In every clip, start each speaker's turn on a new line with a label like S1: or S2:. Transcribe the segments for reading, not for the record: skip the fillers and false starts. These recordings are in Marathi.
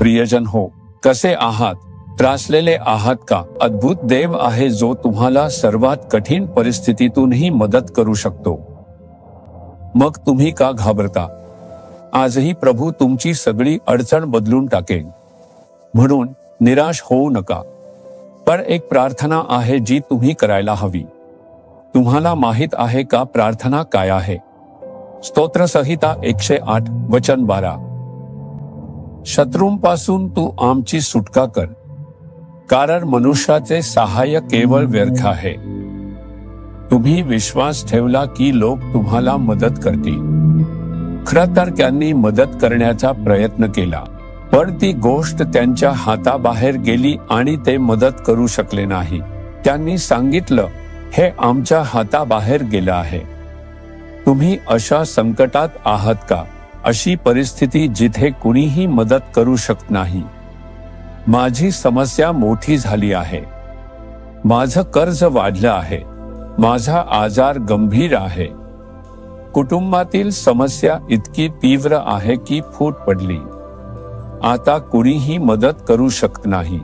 S1: प्रियजन हो, कसे आहात? त्रासलेले आहात का? अद्भुत देव आहे जो तुम्हाला सर्वात कठीण परिस्थितीतूनही मदत करू शकतो. मग तुम्ही का घाबरता? आजही प्रभू तुमची सगळी अडचण बदलून टाकेल. म्हणून निराश होऊ नका. पण एक प्रार्थना आहे जी तुम्ही करायला हवी. तुम्हाला माहित आहे का प्रार्थना काय आहे? स्तोत्रसंहिता 108 वचन 12. शत्रूंपासून तू आमची सुटका कर, कारण मनुष्याचे सहाय्य केवळ व्यर्थ आहे. तुम्ही विश्वास ठेवला की लोक तुम्हाला मदत करतील. खरं तर त्यांनी मदत करण्याचा प्रयत्न केला, पण ती गोष्ट त्यांच्या हाताबाहेर गेली आणि ते मदत करू शकले नाही. त्यांनी सांगितलं, हे आमच्या हाताबाहेर गेलं आहे. तुम्ही अशा संकटात आहात का? अशी परिस्थिती जिथे कुणीही मदत करू शकत नाही. माझी समस्या मोठी झाली आहे. माझं कर्ज वाढलं आहे. माझा आजार गंभीर आहे. कुटुंबातील समस्या इतकी तीव्र आहे की फूट पडली. आता कुणीही मदत करू शकत नाही.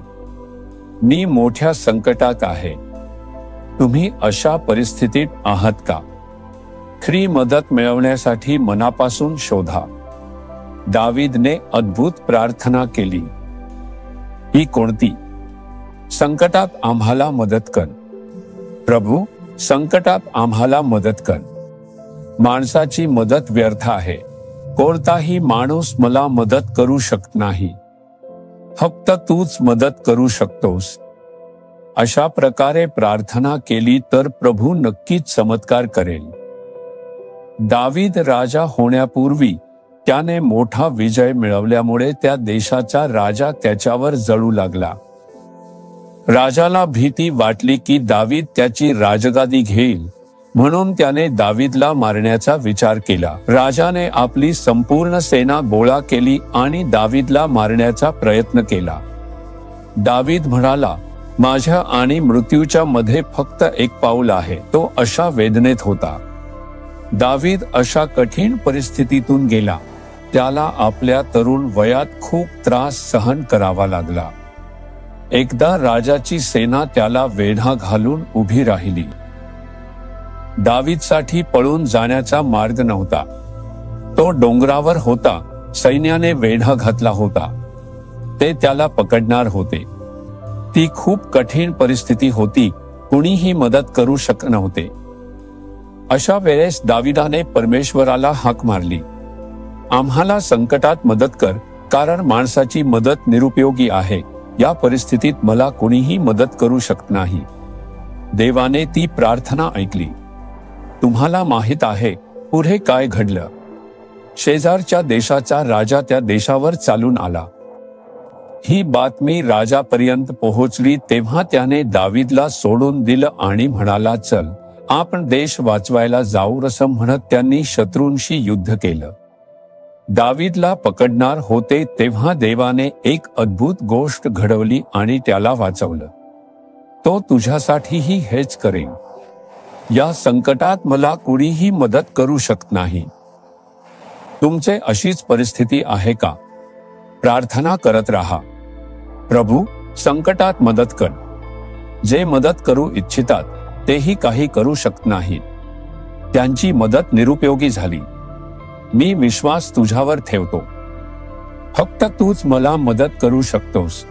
S1: मी मोठ्या संकटात आहे. तुम्ही अशा परिस्थितीत आहात का? खरी मदत मिळवण्यासाठी मनापासून शोधा. दावीदने अद्भुत प्रार्थना केली. ही कोणती? संकटात आम्हाला मदत कर. प्रभू, संकटात आम्हाला मदत कर. माणसाची मदत व्यर्थ आहे. कोणताही माणूस मला मदत करू शकत नाही. फक्त तूच मदत करू शकतोस. अशा प्रकारे प्रार्थना केली तर प्रभू नक्कीच चमत्कार करेल. दावीद राजा होण्यापूर्वी त्याने मोठा विजय मिळवल्यामुळे त्या देशाचा राजा त्याच्यावर जळू लागला. राजाला भीती वाटली की दावीद त्याची राजगादी घेईल, म्हणून त्याने दावीदला मारण्याचा विचार केला. राजाने आपली संपूर्ण सेना गोळा केली आणि दावीदला मारण्याचा प्रयत्न केला. दावीद म्हणाला, माझ्या आणि मृत्यूच्या मध्ये फक्त एक पाऊल आहे. तो अशा वेदनेत होता. दावीद अशा कठीण परिस्थितीतून गेला. त्याला आपल्या तरुण वयात खूप त्रास सहन करावा लागला. एकदा राजाची सेना त्याला वेढा घालून उभी राहिली. दावीदसाठी पळून जाण्याचा मार्ग नव्हता. तो डोंगरावर होता. सैन्याने वेढा घातला होता. ते त्याला पकडणार होते. ती खूप कठीण परिस्थिती होती. कुणीही मदत करू शकत नव्हते. अशा वेळेस दावीदाने परमेश्वराला हाक मारली, आम्हाला संकटात मदत कर, कारण माणसाची मदत निरुपयोगी आहे. या परिस्थितीत मला कुणीही मदत करू शकत नाही. देवाने ती प्रार्थना ऐकली. तुम्हाला माहित आहे पुढे काय घडलं? शेजारच्या देशाचा राजा त्या देशावर चालून आला. ही बातमी राजापर्यंत पोहोचली तेव्हा त्याने दावीदला सोडून दिलं आणि म्हणाला, चल आपण देश वाचवायला जाऊ. असं म्हणत त्यांनी शत्रूंशी युद्ध केलं. दावीदला पकडणार होते तेव्हा देवाने एक अद्भुत गोष्ट घडवली आणि त्याला वाचवलं. तो तुझ्यासाठीही हेच करेल. या संकटात मला कुणीही मदत करू शकत नाही. तुमचे अशीच परिस्थिती आहे का? प्रार्थना करत राहा, प्रभू संकटात मदत कर. जे मदत करू इच्छितात तेही काही करू शकत नाहीत. त्यांची मदत निरुपयोगी झाली. मी विश्वास तुझ्यावर ठेवतो. फक्त तूच मला मदत करू शकतोस.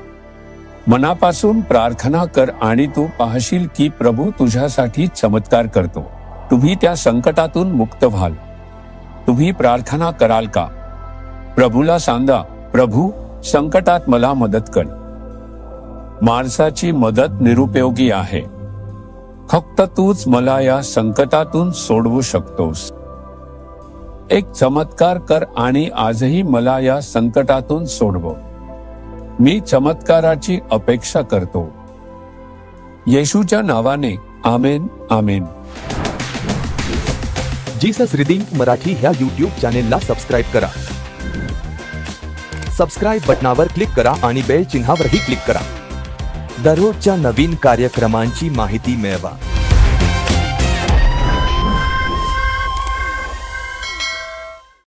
S1: मनापासून प्रार्थना कर आणि तू पाहशील की प्रभू तुझ्यासाठी चमत्कार करतो. तुम्ही त्या संकटातून मुक्त व्हाल. तुम्ही प्रार्थना कराल का? प्रभूला सांगा, प्रभू संकटात मला मदत कर. माणसाची मदत निरुपयोगी आहे. फक्त तूच मला या संकटातून सोडवू शकतोस. एक चमत्कार कर आणि आजही मला या संकटातून सोडव. मी चमत्काराची अपेक्षा करतो. येशूच्या नावाने आमेन, आमेन.
S2: जीसस रिडीम्ड मराठी ह्या YouTube चॅनेलला सबस्क्राईब करा. सबस्क्राईब बटनावर क्लिक करा आणि बेल चिन्हावरही क्लिक करा. दररोजच्या नवीन कार्यक्रमांची माहिती मिळवा.